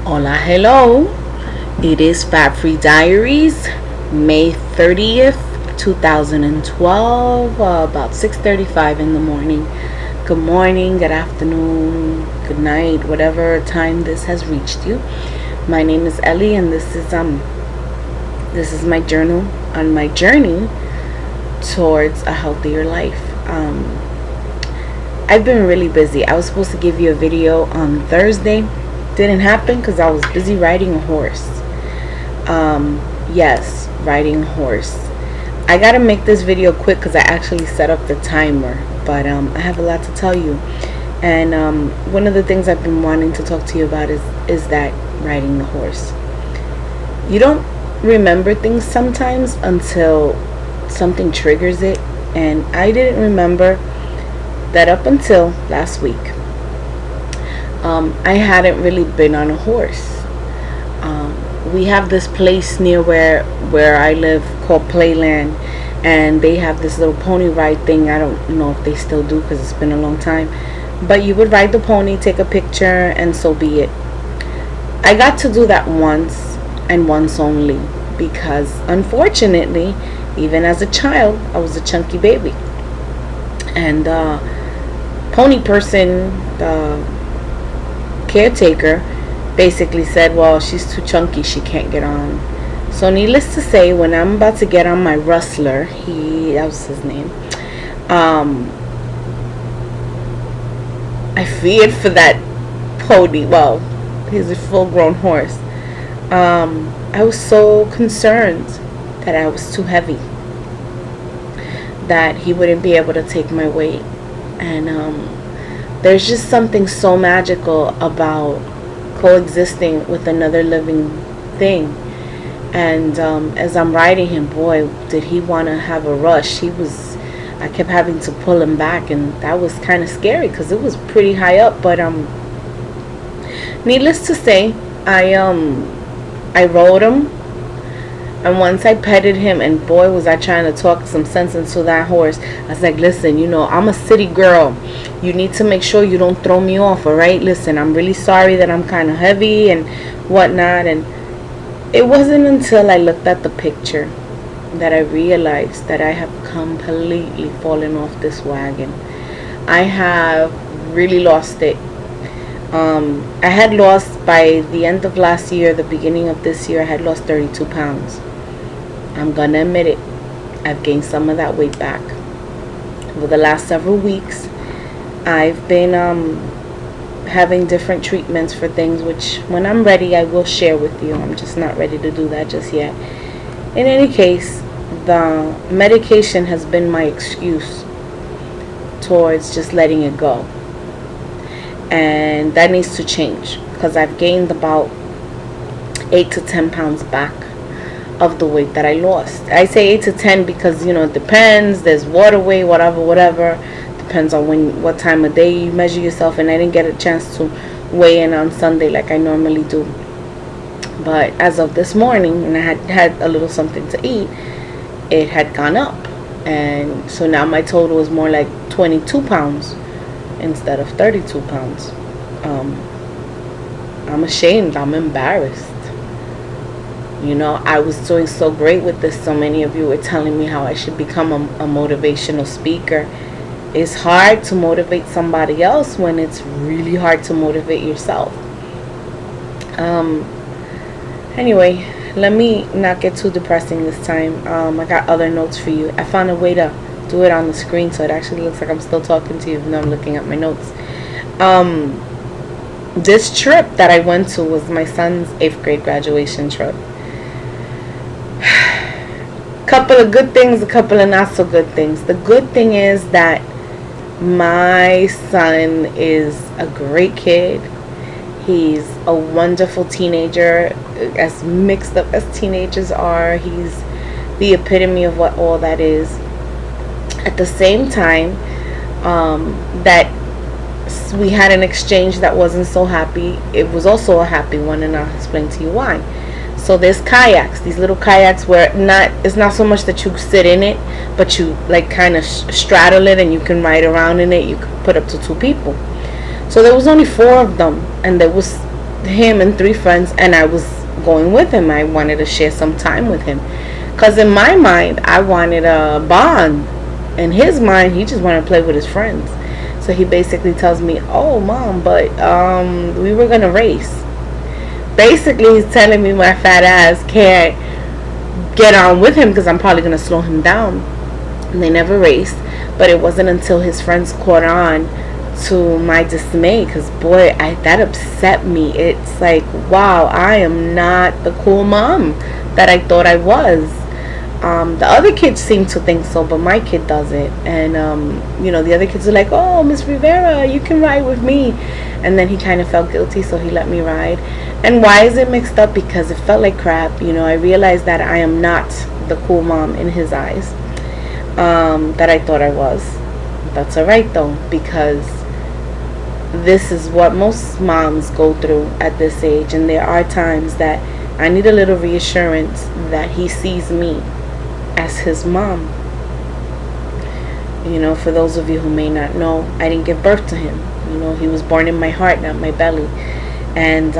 Hola, hello. It is Fat Free Diaries, May 30th, 2012, about 6:35 in the morning. Good morning, good afternoon, good night, whatever time this has reached you. My name is Ellie, and this is my journal on my journey towards a healthier life. I've been really busy. I was supposed to give you a video on Thursday. Didn't happen because I was busy riding a horse. Yes, riding a horse. I gotta make this video quick because I actually set up the timer, but I have a lot to tell you. And one of the things I've been wanting to talk to you about is that riding the horse. You don't remember things sometimes until something triggers it, and I didn't remember that up until last week. I hadn't really been on a horse. We have this place near where I live called Playland, and they have this little pony ride thing. I don't know if they still do because it's been a long time, but you would ride the pony, take a picture, and so be it. I got to do that once and once only because unfortunately, even as a child, I was a chunky baby, and pony person, the caretaker, basically said, well, she's too chunky, she can't get on. So needless to say, when I'm about to get on my Rustler, that was his name, I feared for that pony. Well, he's a full grown horse. I was so concerned that I was too heavy, that he wouldn't be able to take my weight. And there's just something so magical about coexisting with another living thing. And as I'm riding him, boy, did he want to have a rush. I kept having to pull him back, and that was kind of scary because it was pretty high up. But needless to say, I rode him, and once I petted him, and boy, was I trying to talk some sense into that horse. I was like, listen, I'm a city girl. You need to make sure you don't throw me off, all right? Listen, I'm really sorry that I'm kind of heavy and whatnot. And it wasn't until I looked at the picture that I realized that I have completely fallen off this wagon. I have really lost it. I had lost, by the end of last year, the beginning of this year, I had lost 32 pounds. I'm gonna admit it. I've gained some of that weight back. Over the last several weeks, I've been having different treatments for things, which when I'm ready, I will share with you. I'm just not ready to do that just yet. In any case, the medication has been my excuse towards just letting it go. And that needs to change because I've gained about 8 to 10 pounds back of the weight that I lost. I say 8 to 10 because it depends. There's water weight, whatever. Depends on what time of day you measure yourself, and I didn't get a chance to weigh in on Sunday like I normally do. But as of this morning, and I had a little something to eat, it had gone up, and so now my total is more like 22 pounds instead of 32 pounds. I'm ashamed. I'm embarrassed. I was doing so great with this. So many of you were telling me how I should become a motivational speaker. It's hard to motivate somebody else when it's really hard to motivate yourself. Anyway, let me not get too depressing this time. I got other notes for you. I found a way to do it on the screen so it actually looks like I'm still talking to you even though I'm looking at my notes. This trip that I went to was my son's 8th grade graduation trip. Couple of good things, a couple of not so good things. The good thing is that my son is a great kid. He's a wonderful teenager, as mixed up as teenagers are. He's the epitome of what all that is. At the same time, that we had an exchange that wasn't so happy, it was also a happy one, and I'll explain to you why. So there's kayaks, these little kayaks where it's not so much that you sit in it, but you like kind of straddle it and you can ride around in it. You can put up to 2 people. So there was only 4 of them, and there was him and 3 friends, and I was going with him. I wanted to share some time with him, because in my mind I wanted a bond. In his mind, he just wanted to play with his friends. So he basically tells me, oh mom, but we were gonna race. Basically he's telling me my fat ass can't get on with him because I'm probably gonna slow him down. And they never raced, but it wasn't until his friends caught on, to my dismay, because boy, that upset me. It's like, wow, I am not the cool mom that I thought I was. The other kids seem to think so, but my kid doesn't. And the other kids are like, oh, Miss Rivera, you can ride with me. And then he kind of felt guilty, so he let me ride. And why is it mixed up? Because it felt like crap. I realized that I am not the cool mom in his eyes, that I thought I was. That's alright though, because this is what most moms go through at this age. And there are times that I need a little reassurance that he sees me as his mom. For those of you who may not know, I didn't give birth to him. He was born in my heart, not my belly. And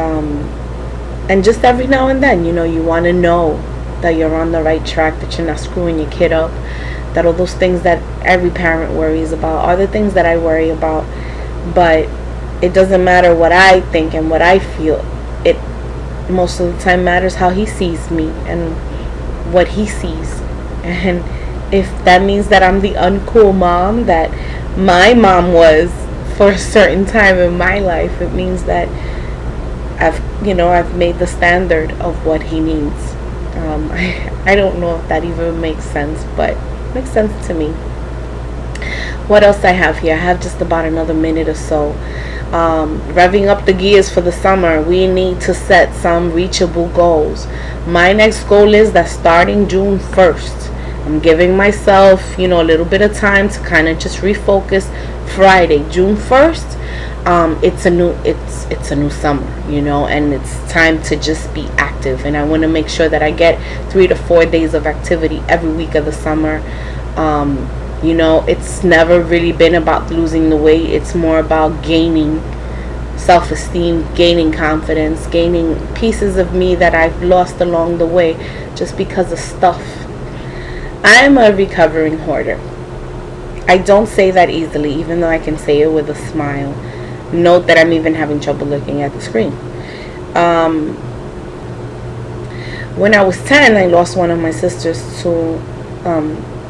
just every now and then, you want to know that you're on the right track, that you're not screwing your kid up, that all those things that every parent worries about are the things that I worry about. But it doesn't matter what I think and what I feel. It most of the time matters how he sees me and what he sees. And if that means that I'm the uncool mom that my mom was for a certain time in my life, it means that I've made the standard of what he needs. I don't know if that even makes sense, but it makes sense to me. What else I have here? I have just about another minute or so. Revving up the gears for the summer. We need to set some reachable goals. My next goal is that starting June 1st, I'm giving myself, a little bit of time to kind of just refocus. Friday, June 1st, it's a new summer, and it's time to just be active. And I want to make sure that I get 3 to 4 days of activity every week of the summer. It's never really been about losing the weight. It's more about gaining self-esteem, gaining confidence, gaining pieces of me that I've lost along the way just because of stuff. I'm a recovering hoarder. I don't say that easily, even though I can say it with a smile. Note that I'm even having trouble looking at the screen. When I was 10, I lost one of my sisters to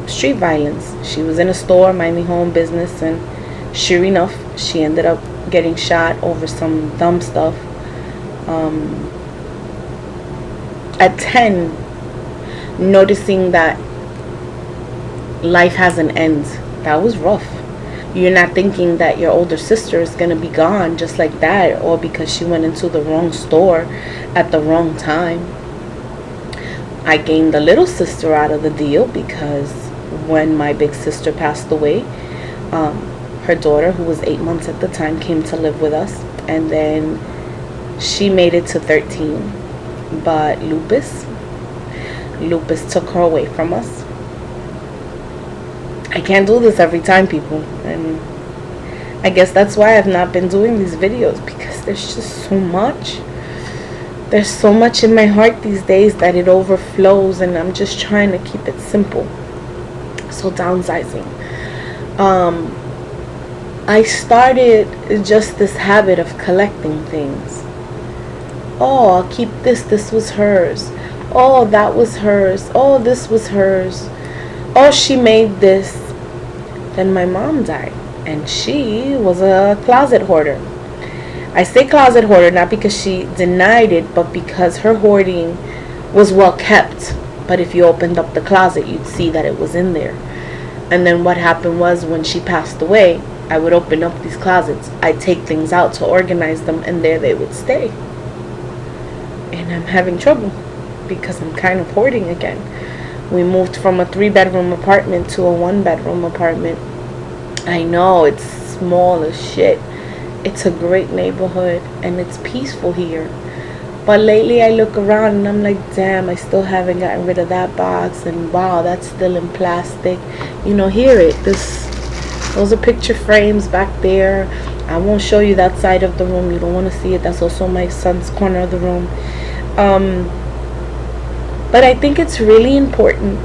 street violence. She was in a store minding her own business, and sure enough, she ended up getting shot over some dumb stuff. At 10, noticing that life has an end, that was rough. You're not thinking that your older sister is going to be gone just like that, or because she went into the wrong store at the wrong time. I gained the little sister out of the deal, because when my big sister passed away, her daughter, who was 8 months at the time, came to live with us, and then she made it to 13. But lupus took her away from us. I can't do this every time, people, and I guess that's why I've not been doing these videos, because there's just so much. There's so much in my heart these days that it overflows, and I'm just trying to keep it simple. So downsizing. I started just this habit of collecting things. Oh, I'll keep this. This was hers. Oh, that was hers. Oh, this was hers. Oh, she made this. Then my mom died, and she was a closet hoarder. I say closet hoarder not because she denied it, but because her hoarding was well kept. But if you opened up the closet, you'd see that it was in there. And then what happened was, when she passed away, I would open up these closets. I'd take things out to organize them, and there they would stay. And I'm having trouble because I'm kind of hoarding again. We moved from a 3-bedroom apartment to a 1-bedroom apartment. I know, it's small as shit. It's a great neighborhood, and it's peaceful here. But lately I look around and I'm like, damn, I still haven't gotten rid of that box. And wow, that's still in plastic. Those are picture frames back there. I won't show you that side of the room. You don't want to see it. That's also my son's corner of the room. But I think it's really important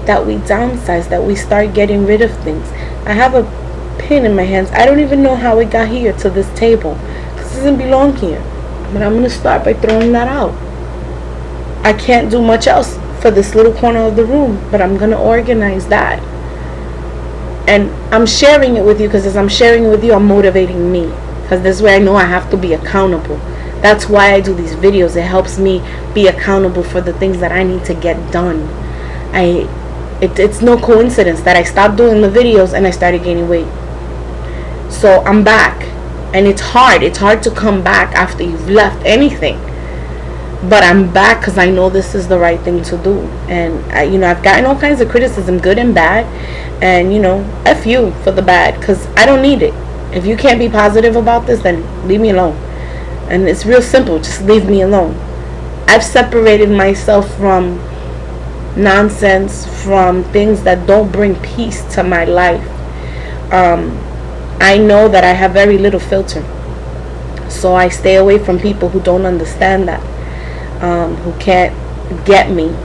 that we downsize, that we start getting rid of things. I have a pin in my hands. I don't even know how it got here to this table, because it doesn't belong here. But I'm going to start by throwing that out. I can't do much else for this little corner of the room, but I'm going to organize that. And I'm sharing it with you, because as I'm sharing it with you, I'm motivating me, because this way I know I have to be accountable. That's why I do these videos. It helps me be accountable for the things that I need to get done. It's no coincidence that I stopped doing the videos and I started gaining weight. So I'm back, and it's hard to come back after you've left anything, but I'm back because I know this is the right thing to do. And I've gotten all kinds of criticism, good and bad, and F you for the bad, because I don't need it. If you can't be positive about this, then leave me alone. And it's real simple, just leave me alone. I've separated myself from nonsense, from things that don't bring peace to my life. I know that I have very little filter, so I stay away from people who don't understand that, who can't get me,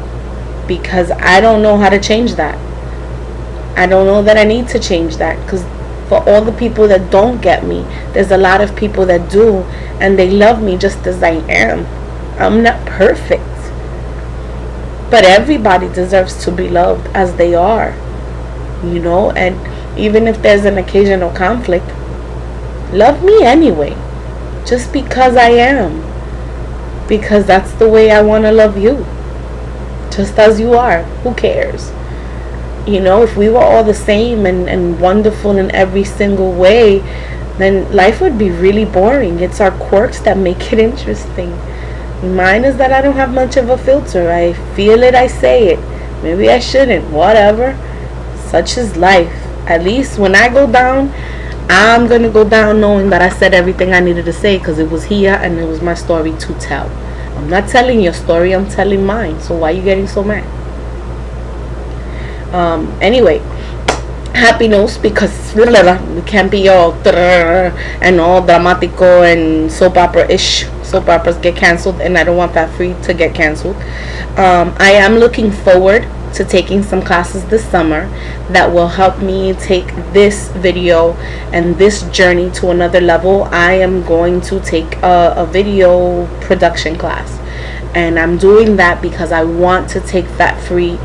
because I don't know how to change that. I don't know that I need to change that, because for all the people that don't get me, there's a lot of people that do, and they love me just as I am. I'm not perfect, but everybody deserves to be loved as they are, and even if there's an occasional conflict, love me anyway, just because I am, because that's the way I want to love you, just as you are. Who cares? If we were all the same and wonderful in every single way, then life would be really boring. It's our quirks that make it interesting. Mine is that I don't have much of a filter. I feel it, I say it. Maybe I shouldn't. Whatever. Such is life. At least when I go down, I'm going to go down knowing that I said everything I needed to say, because it was here and it was my story to tell. I'm not telling your story, I'm telling mine. So why are you getting so mad? Anyway, happy news, because we can't be all and all dramatico and soap opera-ish. Soap operas get canceled, and I don't want Fat Free to get canceled. I am looking forward to taking some classes this summer that will help me take this video and this journey to another level. I am going to take a video production class, and I'm doing that because I want to take Fat Free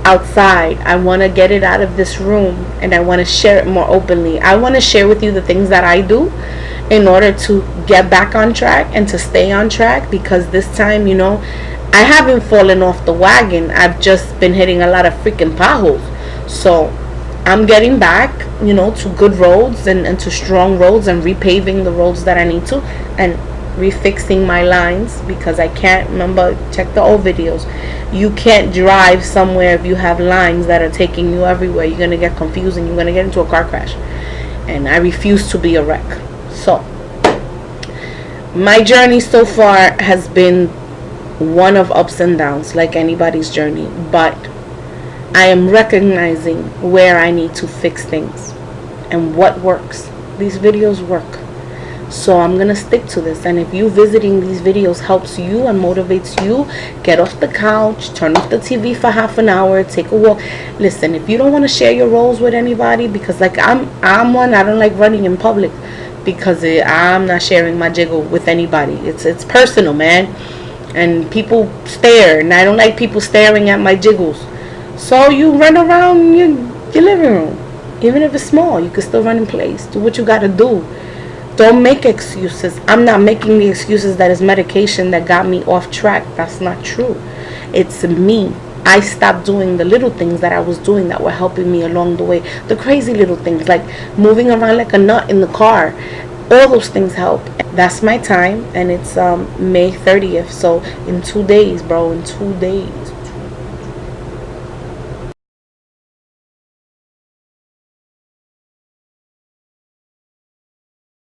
outside. I want to get it out of this room, and I want to share it more openly. I want to share with you the things that I do in order to get back on track and to stay on track, because this time, I haven't fallen off the wagon. I've just been hitting a lot of freaking potholes. So I'm getting back, to good roads and to strong roads, and repaving the roads that I need to, and refixing my lines, because I can't remember. Check the old videos. You can't drive somewhere if you have lines that are taking you everywhere. You're going to get confused, and you're going to get into a car crash. And I refuse to be a wreck. So my journey so far has been one of ups and downs, like anybody's journey, but I am recognizing where I need to fix things and what works. These videos work, so I'm gonna stick to this. And if you visiting these videos helps you and motivates you, get off the couch, turn off the TV for half an hour, take a walk. Listen, if you don't want to share your roles with anybody, because like I'm one, I don't like running in public, because I'm not sharing my jiggle with anybody. It's personal, man, and people stare, and I don't like people staring at my jiggles. So you run around your living room, even if it's small. You can still run in place. Do what you gotta do. Don't make excuses. I'm not making the excuses that it's medication that got me off track. That's not true. It's me. I stopped doing the little things that I was doing that were helping me along the way. The crazy little things, like moving around like a nut in the car. All those things help. That's my time, and it's May 30th. So in 2 days, bro. In 2 days.